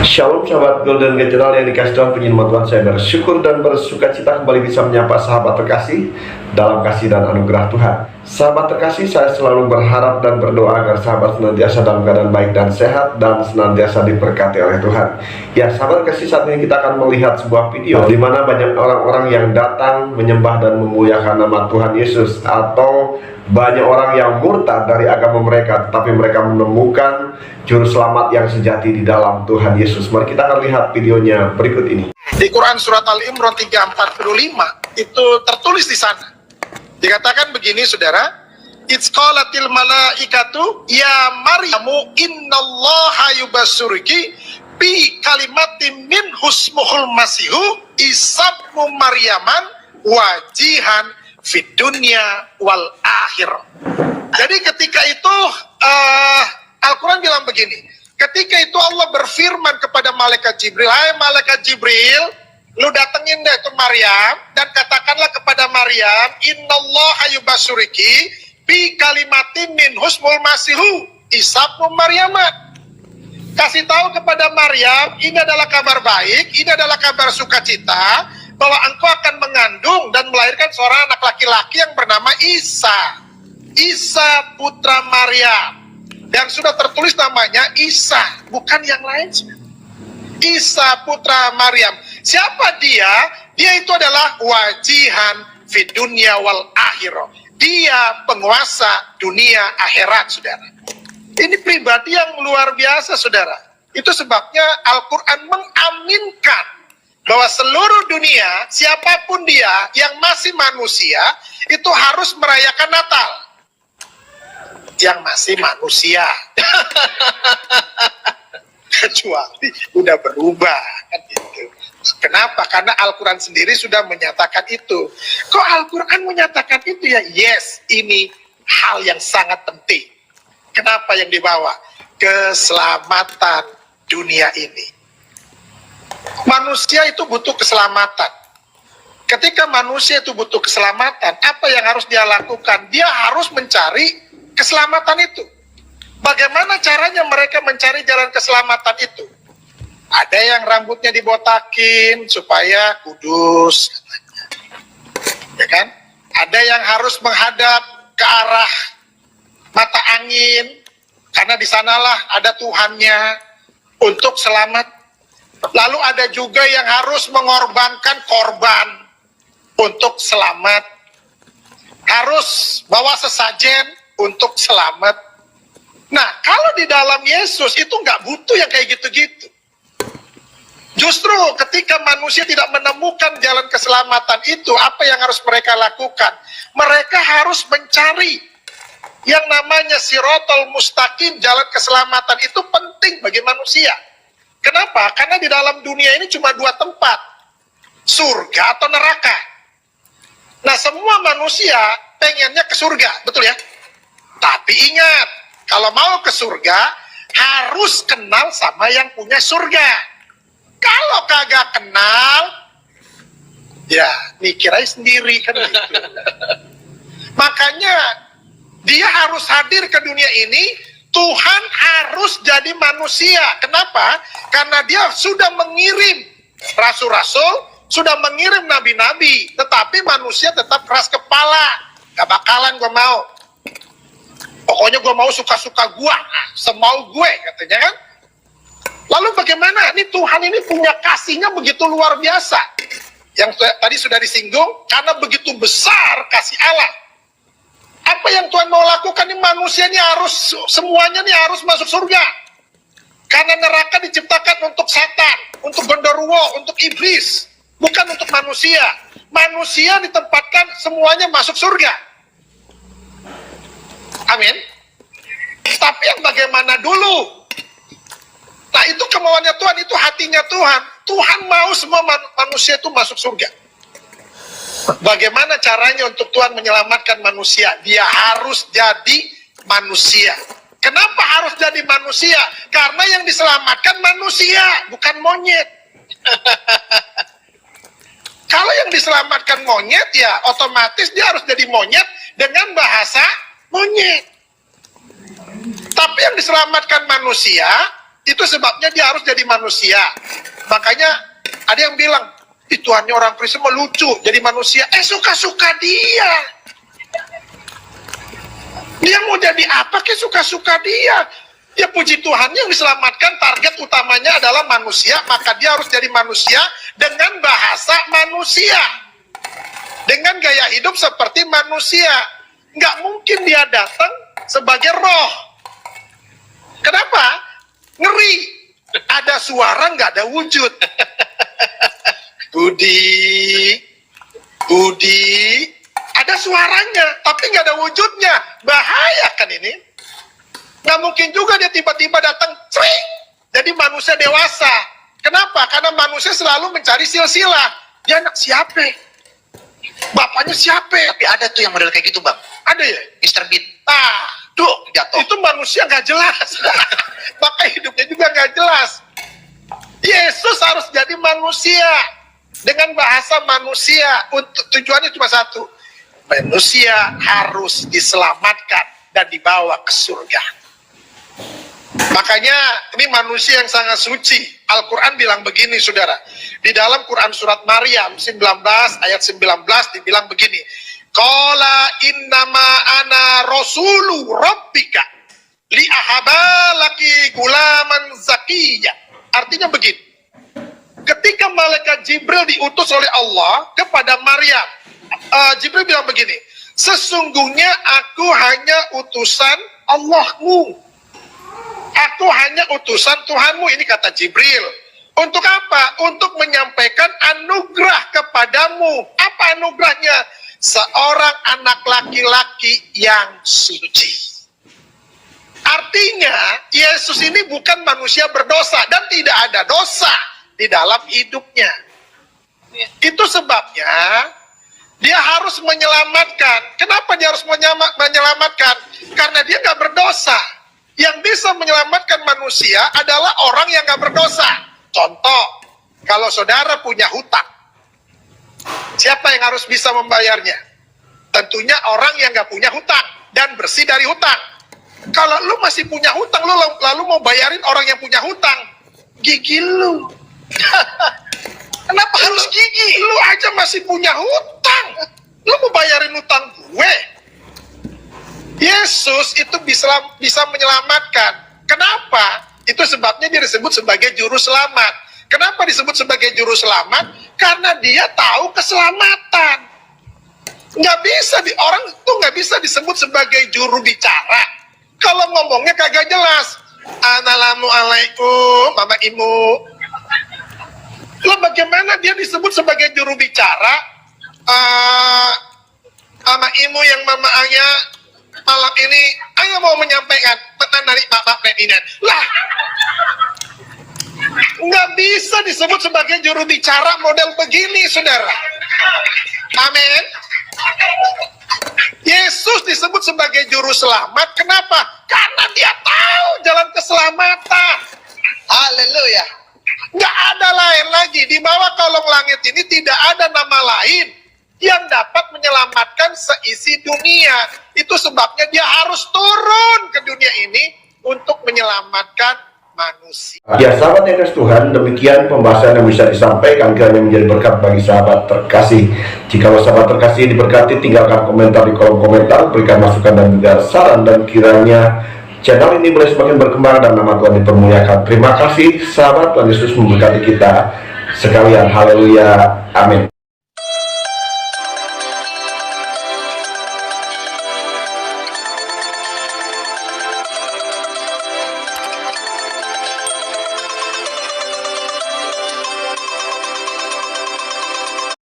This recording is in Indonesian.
Shalom sahabat Golden Gate Channel yang dikasih Tuhan, puji nama Tuhan, saya bersyukur dan bersuka cita kembali bisa menyapa sahabat terkasih dalam kasih dan anugerah Tuhan. Sahabat terkasih, saya selalu berharap dan berdoa agar sahabat senantiasa dalam keadaan baik dan sehat dan senantiasa diberkati oleh Tuhan. Ya sahabat terkasih, saat ini kita akan melihat sebuah video di mana banyak orang-orang yang datang menyembah dan memuliakan nama Tuhan Yesus, atau banyak orang yang murtad dari agama mereka, tetapi mereka menemukan juru selamat yang sejati di dalam Tuhan Yesus. Mari kita akan lihat videonya berikut ini. Di Quran surat Al-Imran 3:45 itu tertulis di sana. Dikatakan begini, saudara. It's qalatil malaikatu ya Maryamu innallaha yubassuruki bi kalimatin min husmuhul masihu isabnu Maryaman wajihan fid dunya wal akhir. Jadi ketika itu Al-Quran bilang begini, ketika itu Allah berfirman kepada malaikat Jibril, hai malaikat Jibril, lu datengin deh itu Maryam dan katakanlah kepada Maryam, innallaha yubassuriki bi kalimatin min husmul masihu isabnu Maryaman. Kasih tahu kepada Maryam, ini adalah kabar baik, ini adalah kabar sukacita, bahwa engkau akan mengandung dan melahirkan seorang anak laki-laki yang bernama Isa. Isa putra Maryam. Dan sudah tertulis namanya Isa, bukan yang lain. Isa putra Maryam. Siapa dia? Dia itu adalah wajihan fid dunya wal akhirah. Dia penguasa dunia akhirat, saudara. Ini pribadi yang luar biasa, saudara. Itu sebabnya Al-Quran mengaminkan bahwa seluruh dunia, siapapun dia yang masih manusia, itu harus merayakan Natal. Yang masih manusia. Kecuali udah berubah, kan gitu. Kenapa? Karena Al-Quran sendiri sudah menyatakan itu. Kok Al-Quran menyatakan itu ya? Yes, ini hal yang sangat penting. Kenapa yang dibawa? Keselamatan dunia ini. Manusia itu butuh keselamatan. Ketika manusia itu butuh keselamatan, apa yang harus dia lakukan? Dia harus mencari keselamatan itu. Bagaimana caranya mereka mencari jalan keselamatan itu? Ada yang rambutnya dibotakin supaya kudus, ya kan? Ada yang harus menghadap ke arah mata angin, karena di sanalah ada Tuhannya untuk selamat. Lalu ada juga yang harus mengorbankan korban untuk selamat. Harus bawa sesajen untuk selamat. Nah, kalau di dalam Yesus itu nggak butuh yang kayak gitu-gitu. Justru ketika manusia tidak menemukan jalan keselamatan itu, apa yang harus mereka lakukan? Mereka harus mencari yang namanya sirotol mustaqim, jalan keselamatan itu penting bagi manusia. Kenapa? Karena di dalam dunia ini cuma dua tempat, surga atau neraka. Nah, semua manusia pengennya ke surga, betul ya? Tapi ingat, kalau mau ke surga, harus kenal sama yang punya surga. Kalau kagak kenal, ya mikir aja sendiri, kan gitu. Makanya, dia harus hadir ke dunia ini, Tuhan harus jadi manusia. Kenapa? Karena dia sudah mengirim rasul-rasul, sudah mengirim nabi-nabi, tetapi manusia tetap keras kepala. Gak bakalan gue mau. Pokoknya gue mau suka-suka gue, semau gue, katanya kan. Lalu bagaimana? Ini Tuhan ini punya kasihnya begitu luar biasa. Yang tadi sudah disinggung, karena begitu besar kasih Allah. Apa yang Tuhan mau lakukan? Ini manusia ini harus, semuanya ini harus masuk surga. Karena neraka diciptakan untuk setan, untuk genderuwo, untuk iblis. Bukan untuk manusia. Manusia ditempatkan semuanya masuk surga. Amin. Tapi yang bagaimana dulu? Nah, itu kemauannya Tuhan, itu hatinya Tuhan. Tuhan mau semua manusia itu masuk surga. Bagaimana caranya untuk Tuhan menyelamatkan manusia? Dia harus jadi manusia. Kenapa harus jadi manusia? Karena yang diselamatkan manusia, bukan monyet. Kalau yang diselamatkan monyet, ya otomatis dia harus jadi monyet dengan bahasa monyet. Tapi yang diselamatkan manusia, Itu sebabnya dia harus jadi manusia. Makanya ada yang bilang, Tuhannya orang Kristen melucu jadi manusia. Suka-suka dia. Dia mau jadi apa ke suka-suka dia. Ya puji Tuhan, yang diselamatkan target utamanya adalah manusia, maka dia harus jadi manusia dengan bahasa manusia, dengan gaya hidup seperti manusia. Nggak mungkin dia datang sebagai roh. Kenapa? Ngeri. Ada suara, nggak ada wujud. Budi, ada suaranya, tapi nggak ada wujudnya. Bahaya kan ini? Nggak mungkin juga dia tiba-tiba datang, cring, jadi manusia dewasa. Kenapa? Karena manusia selalu mencari silsilah. Dia anak siapa? Bapaknya siapa? Tapi ada tuh yang model kayak gitu, Bang. Ada ya? Mr. Bean. Tuh, Jatuh. itu manusia nggak jelas. Maka hidupnya juga nggak jelas. Yesus harus jadi manusia dengan bahasa manusia. Untuk tujuannya cuma satu, manusia harus diselamatkan dan dibawa ke surga. Makanya ini manusia yang sangat suci. Al-Quran bilang begini, saudara. Di dalam Quran surat Maryam 19 ayat 19 dibilang begini. Qala innama ana rasulu rabbika li'ahabalaki gulaman zakiyya. Artinya begini. Ketika malaikat Jibril diutus oleh Allah kepada Maryam, Jibril bilang begini, sesungguhnya aku hanya utusan Allahmu. Aku hanya utusan Tuhanmu, ini kata Jibril. Untuk apa? Untuk menyampaikan anugerah kepadamu. Apa anugerahnya? Seorang anak laki-laki yang suci. Artinya, Yesus ini bukan manusia berdosa dan tidak ada dosa di dalam hidupnya. Itu sebabnya dia harus menyelamatkan. Kenapa dia harus menyelamatkan? Karena dia nggak berdosa. Yang bisa menyelamatkan manusia adalah orang yang nggak berdosa. Contoh, kalau saudara punya hutang, siapa yang harus bisa membayarnya? Tentunya orang yang nggak punya hutang dan bersih dari hutang. Kalau lu masih punya hutang, lu lalu mau bayarin orang yang punya hutang, gigi lu. Kenapa harus gigi? Lu aja masih punya hutang. Lu mau bayarin hutang gue? Yesus itu bisa menyelamatkan. Kenapa? Itu sebabnya dia disebut sebagai juru selamat. Kenapa disebut sebagai juru selamat? Karena dia tahu keselamatan. Nggak bisa orang itu nggak bisa disebut sebagai juru bicara kalau ngomongnya kagak jelas. Assalamualaikum, Mama Imu. Lalu bagaimana dia disebut sebagai juru bicara? Mama Imu yang Mama Aya malam ini Aya mau menyampaikan pesan dari Bapak Presiden. Lah, nggak bisa disebut sebagai juru bicara model begini, saudara. Amin. Yesus disebut sebagai juru selamat. Kenapa? Karena dia tahu jalan keselamatan. Haleluya. Nggak ada lain lagi. Di bawah kolong langit ini tidak ada nama lain yang dapat menyelamatkan seisi dunia. Itu sebabnya dia harus turun ke dunia ini untuk menyelamatkan manusia. Ya sahabat yang kasih Tuhan, demikian pembahasan yang bisa disampaikan, kiranya menjadi berkat bagi sahabat terkasih. Jika sahabat terkasih diberkati, tinggalkan komentar di kolom komentar, berikan masukan dan juga saran, dan kiranya channel ini boleh semakin berkembang dan nama Tuhan dipermuliakan. Terima kasih sahabat, Tuhan Yesus memberkati kita sekalian. Haleluya, amin.